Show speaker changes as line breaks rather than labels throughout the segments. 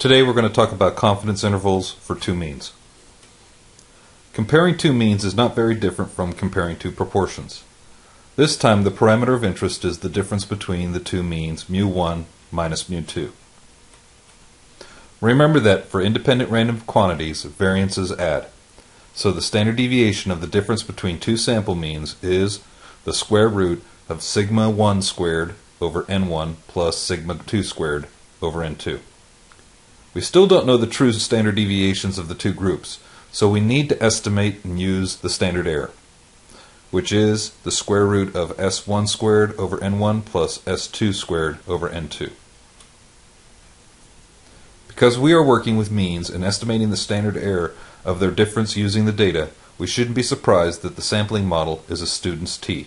Today we're going to talk about confidence intervals for two means. Comparing two means is not very different from comparing two proportions. This time the parameter of interest is the difference between the two means mu1 minus mu2. Remember that for independent random quantities, variances add. So the standard deviation of the difference between two sample means is the square root of sigma 1 squared over n1 plus sigma 2 squared over n2. We still don't know the true standard deviations of the two groups, so we need to estimate and use the standard error, which is the square root of s1 squared over n1 plus s2 squared over n2. Because we are working with means and estimating the standard error of their difference using the data, we shouldn't be surprised that the sampling model is a student's t.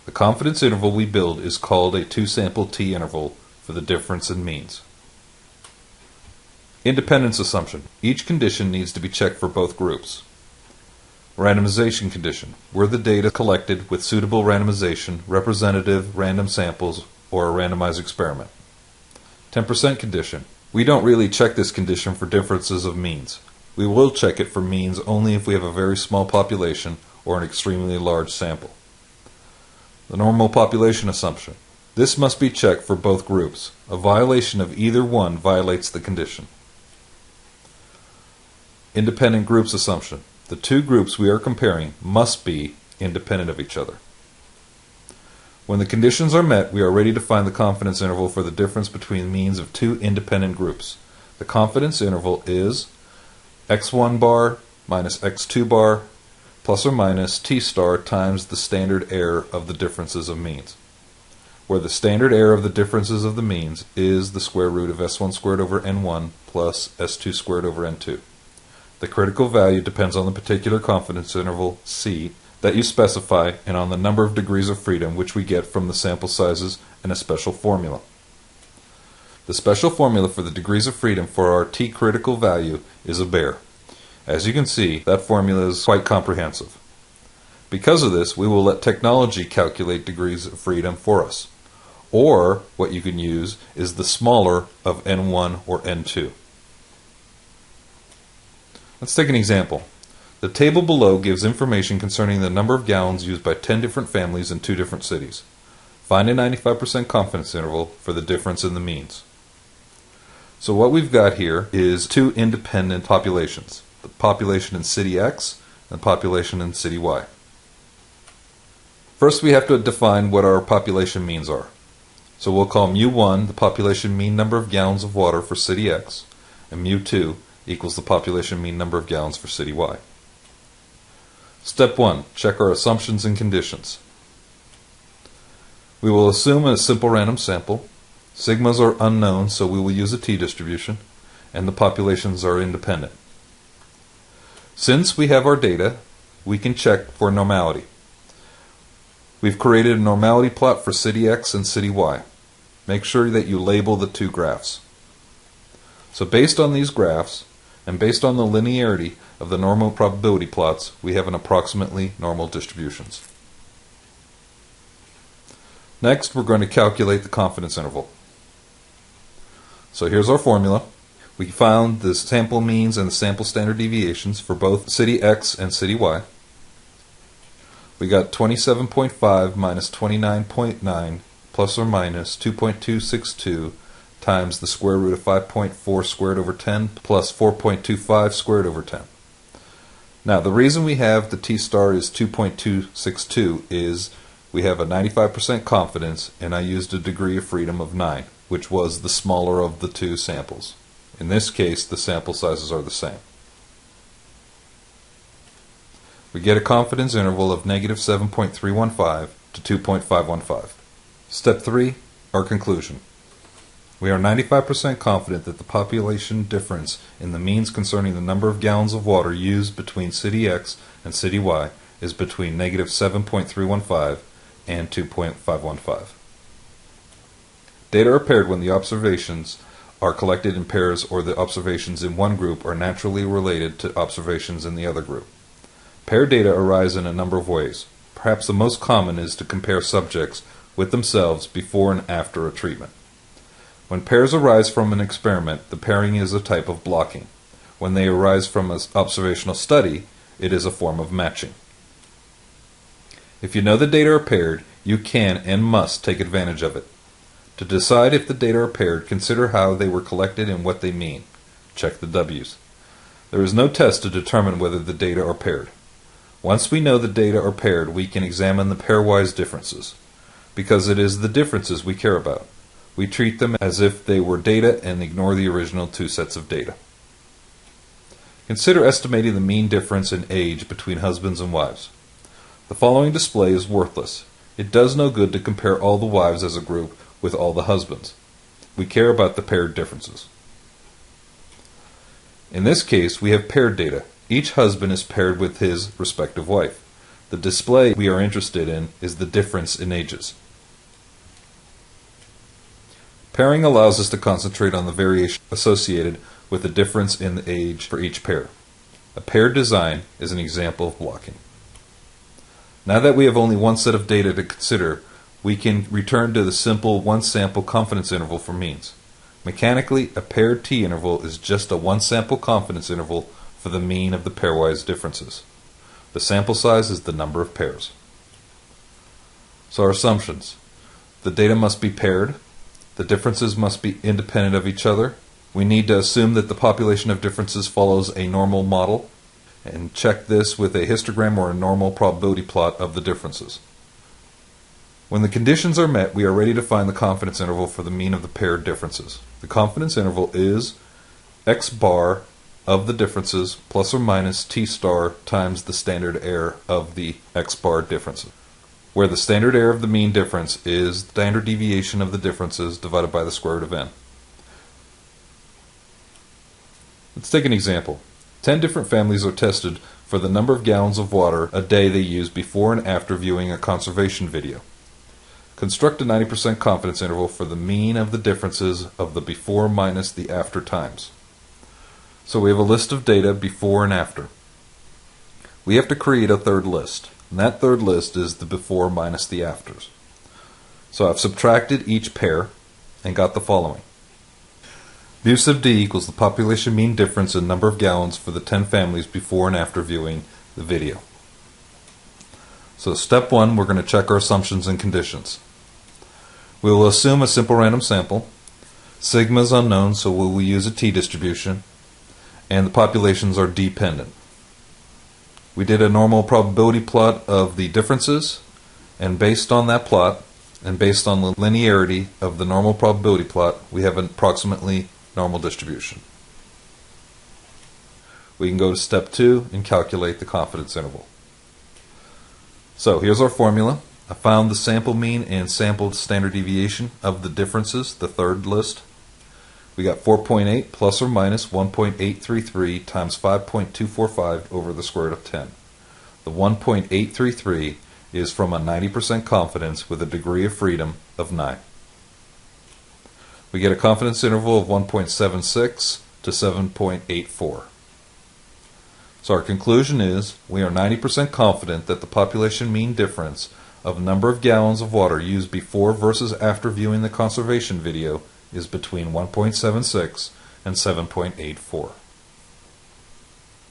The confidence interval we build is called a two-sample t interval for the difference in means. Independence assumption. Each condition needs to be checked for both groups. Randomization condition. Were the data collected with suitable randomization, representative random samples, or a randomized experiment? 10% condition. We don't really check this condition for differences of means. We will check it for means only if we have a very small population or an extremely large sample. The normal population assumption. This must be checked for both groups. A violation of either one violates the condition. Independent groups assumption. The two groups we are comparing must be independent of each other. When the conditions are met, we are ready to find the confidence interval for the difference between means of two independent groups. The confidence interval is x1 bar minus x2 bar plus or minus t star times the standard error of the differences of means, where the standard error of the differences of the means is the square root of s1 squared over n1 plus s2 squared over n2. The critical value depends on the particular confidence interval, C, that you specify and on the number of degrees of freedom which we get from the sample sizes and a special formula. The special formula for the degrees of freedom for our t critical value is a bear. As you can see, that formula is quite comprehensive. Because of this, we will let technology calculate degrees of freedom for us. Or, what you can use is the smaller of n1 or n2. Let's take an example. The table below gives information concerning the number of gallons used by 10 different families in 2 different cities. Find a 95% confidence interval for the difference in the means. So what we've got here is two independent populations. The population in city X and the population in city Y. First we have to define what our population means are. So we'll call mu1 the population mean number of gallons of water for city X, and mu2 equals the population mean number of gallons for city Y. Step 1. Check our assumptions and conditions. We will assume a simple random sample. Sigmas are unknown, so we will use a t-distribution, and the populations are independent. Since we have our data, we can check for normality. We've created a normality plot for city X and city Y. Make sure that you label the two graphs. So based on these graphs, and based on the linearity of the normal probability plots, we have an approximately normal distributions. Next, we're going to calculate the confidence interval. So here's our formula. We found the sample means and the sample standard deviations for both city X and city Y. We got 27.5 minus 29.9 plus or minus 2.262 times the square root of 5.4 squared over 10 plus 4.25 squared over 10. Now the reason we have the t star is 2.262 is we have a 95% confidence, and I used a degree of freedom of 9, which was the smaller of the two samples. In this case, the sample sizes are the same. We get a confidence interval of negative 7.315 to 2.515. Step 3, our conclusion. We are 95% confident that the population difference in the means concerning the number of gallons of water used between city X and city Y is between negative 7.315 and 2.515. Data are paired when the observations are collected in pairs or the observations in one group are naturally related to observations in the other group. Paired data arise in a number of ways. Perhaps the most common is to compare subjects with themselves before and after a treatment. When pairs arise from an experiment, the pairing is a type of blocking. When they arise from an observational study, it is a form of matching. If you know the data are paired, you can and must take advantage of it. To decide if the data are paired, consider how they were collected and what they mean. Check the W's. There is no test to determine whether the data are paired. Once we know the data are paired, we can examine the pairwise differences. Because it is the differences we care about. We treat them as if they were data and ignore the original two sets of data. Consider estimating the mean difference in age between husbands and wives. The following display is worthless. It does no good to compare all the wives as a group with all the husbands. We care about the paired differences. In this case, we have paired data. Each husband is paired with his respective wife. The display we are interested in is the difference in ages. Pairing allows us to concentrate on the variation associated with the difference in the age for each pair. A paired design is an example of blocking. Now that we have only one set of data to consider, we can return to the simple one-sample confidence interval for means. Mechanically, a paired t-interval is just a one-sample confidence interval for the mean of the pairwise differences. The sample size is the number of pairs. So our assumptions. The data must be paired. The differences must be independent of each other. We need to assume that the population of differences follows a normal model, and check this with a histogram or a normal probability plot of the differences. When the conditions are met, we are ready to find the confidence interval for the mean of the paired differences. The confidence interval is x bar of the differences plus or minus t star times the standard error of the x bar differences, where the standard error of the mean difference is the standard deviation of the differences divided by the square root of n. Let's take an example. 10 different families are tested for the number of gallons of water a day they use before and after viewing a conservation video. Construct a 90% confidence interval for the mean of the differences of the before minus the after times. So we have a list of data before and after. We have to create a third list, and that third list is the before minus the afters. So I've subtracted each pair and got the following. Bu sub d equals the population mean difference in number of gallons for the 10 families before and after viewing the video. So step 1, we're going to check our assumptions and conditions. We will assume a simple random sample. Sigma is unknown, so we will use a t-distribution, and the populations are dependent. We did a normal probability plot of the differences, and based on that plot, and based on the linearity of the normal probability plot, we have an approximately normal distribution. We can go to step 2 and calculate the confidence interval. So here's our formula. I found the sample mean and sampled standard deviation of the differences, the third list. We got 4.8 plus or minus 1.833 times 5.245 over the square root of 10. The 1.833 is from a 90% confidence with a degree of freedom of 9. We get a confidence interval of 1.76 to 7.84. So our conclusion is we are 90% confident that the population mean difference of number of gallons of water used before versus after viewing the conservation video is between 1.76 and 7.84.